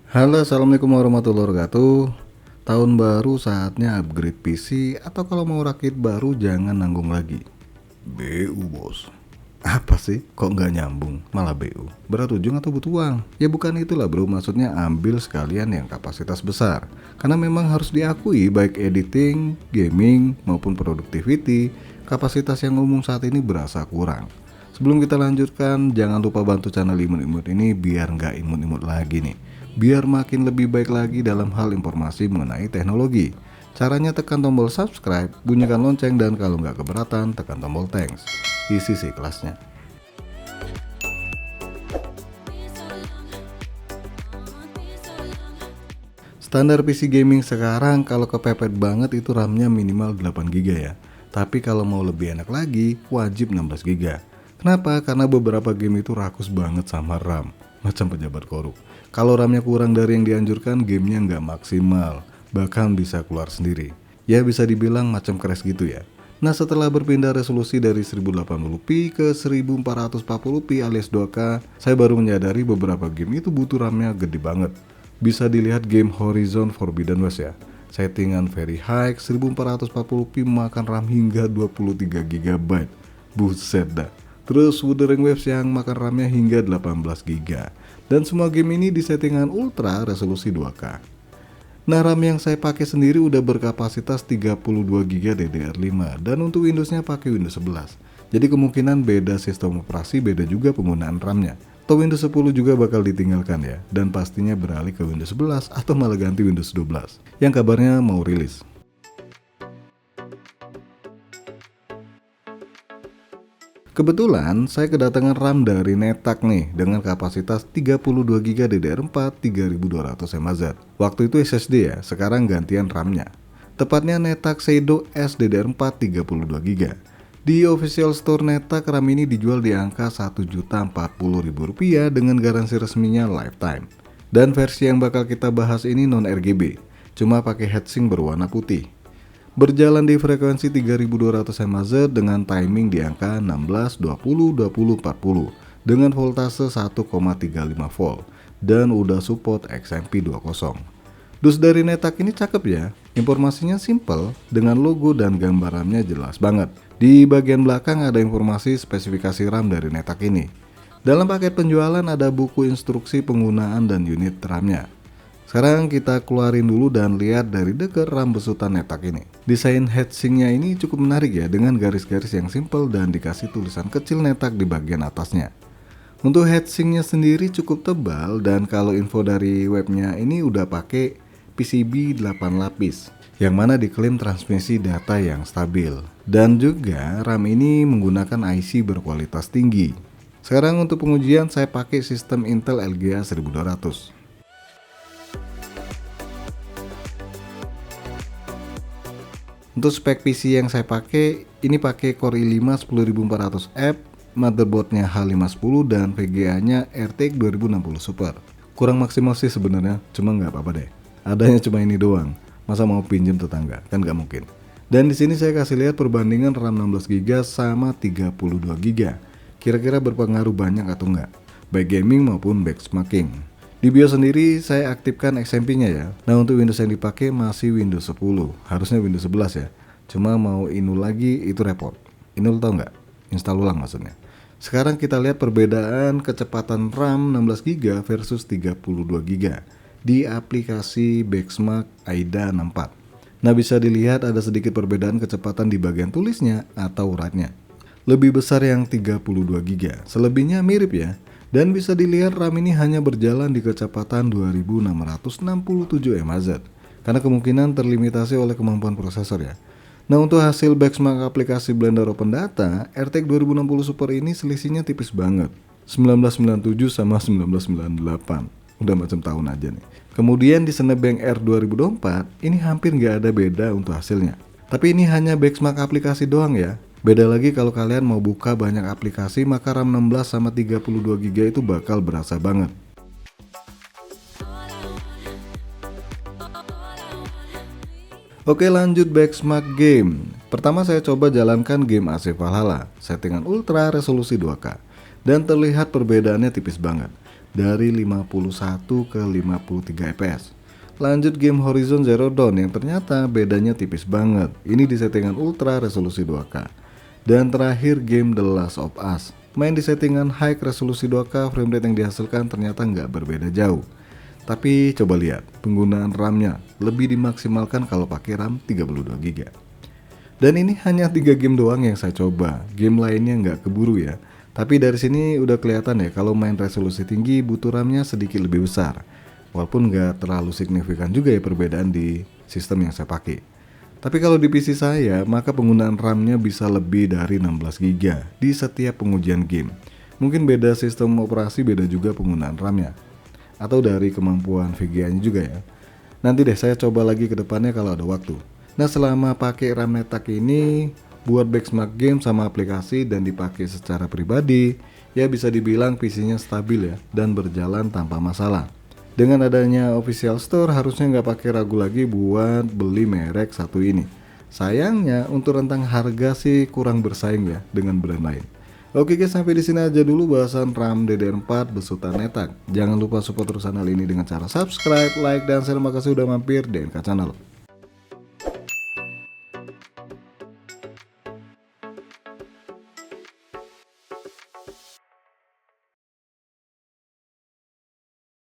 Halo, assalamualaikum warahmatullahi wabarakatuh. Tahun baru saatnya upgrade PC, atau kalau mau rakit baru jangan nanggung lagi. BU bos. Apa sih? Kok nggak nyambung? Malah BU. Berat ujung atau butuh uang? Ya bukan itulah bro, maksudnya ambil sekalian yang kapasitas besar. Karena memang harus diakui baik editing, gaming, maupun productivity, kapasitas yang umum saat ini berasa kurang. Sebelum kita lanjutkan, jangan lupa bantu channel Imut-Imut ini biar nggak imut-imut lagi nih. Biar makin lebih baik lagi dalam hal informasi mengenai teknologi. Caranya tekan tombol subscribe, bunyikan lonceng, dan kalau nggak keberatan, tekan tombol thanks. Isi sih kelasnya. Standar PC gaming sekarang kalau kepepet banget itu RAM-nya minimal 8 GB ya. Tapi kalau mau lebih enak lagi, wajib 16 GB. Kenapa? Karena beberapa game itu rakus banget sama RAM, macam pejabat korup. Kalau RAM-nya kurang dari yang dianjurkan, gamenya nggak maksimal, bahkan bisa keluar sendiri. Ya bisa dibilang macam crash gitu ya. Nah setelah berpindah resolusi dari 1080p ke 1440p alias 2K, saya baru menyadari beberapa game itu butuh RAM-nya gede banget. Bisa dilihat game Horizon Forbidden West ya. Settingan very high 1440p makan RAM hingga 23 GB. Buset dah. Terus Wuthering Waves yang makan RAM-nya hingga 18 GB. Dan semua game ini di settingan ultra resolusi 2K. Nah RAM yang saya pakai sendiri udah berkapasitas 32 GB DDR5 dan untuk Windowsnya pakai Windows 11. Jadi kemungkinan beda sistem operasi, beda juga penggunaan RAM-nya. Atau Windows 10 juga bakal ditinggalkan ya, dan pastinya beralih ke Windows 11 atau malah ganti Windows 12 yang kabarnya mau rilis. Kebetulan saya kedatangan RAM dari Netak nih dengan kapasitas 32 GB DDR4 3200 mAh. Waktu itu SSD ya, sekarang gantian RAM-nya. Tepatnya Netak Shadow S DDR4 32 GB. Di official store Netak, RAM ini dijual di angka Rp1.040.000 dengan garansi resminya lifetime. Dan versi yang bakal kita bahas ini non RGB, cuma pakai heatsink berwarna putih. Berjalan di frekuensi 3200 mAh dengan timing di angka 16, 20, 20, 40 dengan voltase 1,35 volt dan udah support XMP 20. Dus dari Netak ini cakep ya, informasinya simple dengan logo dan gambarannya jelas banget. Di bagian belakang ada informasi spesifikasi RAM dari Netak ini. Dalam paket penjualan ada buku instruksi penggunaan dan unit RAM-nya. Sekarang kita keluarin dulu dan lihat dari dekat RAM besutan Netak ini. Desain heatsinknya ini cukup menarik ya, dengan garis-garis yang simple dan dikasih tulisan kecil Netak di bagian atasnya. Untuk heatsinknya sendiri cukup tebal dan kalau info dari webnya ini udah pakai PCB 8 lapis yang mana diklaim transmisi data yang stabil. Dan juga RAM ini menggunakan IC berkualitas tinggi. Sekarang untuk pengujian saya pakai sistem Intel LGA 1200. Untuk spek PC yang saya pakai, ini pakai Core i5 10400F, motherboardnya H510 dan VGA-nya RTX 2060 Super. Kurang maksimal sih sebenarnya, cuma nggak apa-apa deh. Adanya cuma ini doang. Masa mau pinjem tetangga? Kan nggak mungkin. Dan di sini saya kasih lihat perbandingan RAM 16 GB sama 32 GB. Kira-kira berpengaruh banyak atau nggak? Baik gaming maupun benchmarking. Di BIOS sendiri saya aktifkan XMP-nya ya. Nah untuk Windows yang dipakai masih Windows 10. Harusnya Windows 11 ya. Cuma mau inul lagi itu repot. Inul tau nggak? Install ulang maksudnya. Sekarang kita lihat perbedaan kecepatan RAM 16 GB versus 32 GB di aplikasi Benchmark AIDA 64. Nah bisa dilihat ada sedikit perbedaan kecepatan di bagian tulisnya atau write-nya. Lebih besar yang 32 GB, selebihnya mirip ya. Dan bisa dilihat RAM ini hanya berjalan di kecepatan 2667 mAh. Karena kemungkinan terlimitasi oleh kemampuan prosesor ya. Nah untuk hasil benchmark aplikasi Blender Open Data, RTX 2060 Super ini selisihnya tipis banget. 1997 sama 1998. Udah macam tahun aja nih. Kemudian di Cinebench R 2024 ini hampir nggak ada beda untuk hasilnya. Tapi ini hanya benchmark aplikasi doang ya. Beda lagi kalau kalian mau buka banyak aplikasi, maka RAM 16 sama 32 GB itu bakal berasa banget. Oke lanjut benchmark game. Pertama saya coba jalankan game AC Valhalla, settingan ultra resolusi 2K. Dan terlihat perbedaannya tipis banget. dari 51 ke 53 fps. Lanjut game Horizon Zero Dawn yang ternyata bedanya tipis banget. Ini di settingan ultra resolusi 2K. Dan terakhir game The Last of Us. Main di settingan high resolusi 2K, frame rate yang dihasilkan ternyata nggak berbeda jauh. Tapi coba lihat, penggunaan RAM-nya lebih dimaksimalkan kalau pakai RAM 32GB. Dan ini hanya 3 game doang yang saya coba, game lainnya nggak keburu ya. Tapi dari sini udah kelihatan ya kalau main resolusi tinggi butuh RAM-nya sedikit lebih besar. Walaupun nggak terlalu signifikan juga ya perbedaan di sistem yang saya pakai. Tapi kalau di PC saya, maka penggunaan RAM-nya bisa lebih dari 16GB di setiap pengujian game. Mungkin beda sistem operasi, beda juga penggunaan RAM-nya. Atau dari kemampuan VGA-nya juga ya. Nanti deh saya coba lagi ke depannya kalau ada waktu. Nah, selama pakai RAM Netak ini buat benchmark game sama aplikasi dan dipakai secara pribadi, ya bisa dibilang PC-nya stabil ya dan berjalan tanpa masalah. Dengan adanya official store harusnya nggak pakai ragu lagi buat beli merek satu ini. Sayangnya untuk rentang harga sih kurang bersaing ya dengan brand lain. Oke guys, sampai di sini aja dulu bahasan RAM DDR4 besutan Netak. Jangan lupa support terus channel ini dengan cara subscribe, like, dan share. Makasih udah mampir di NK Channel.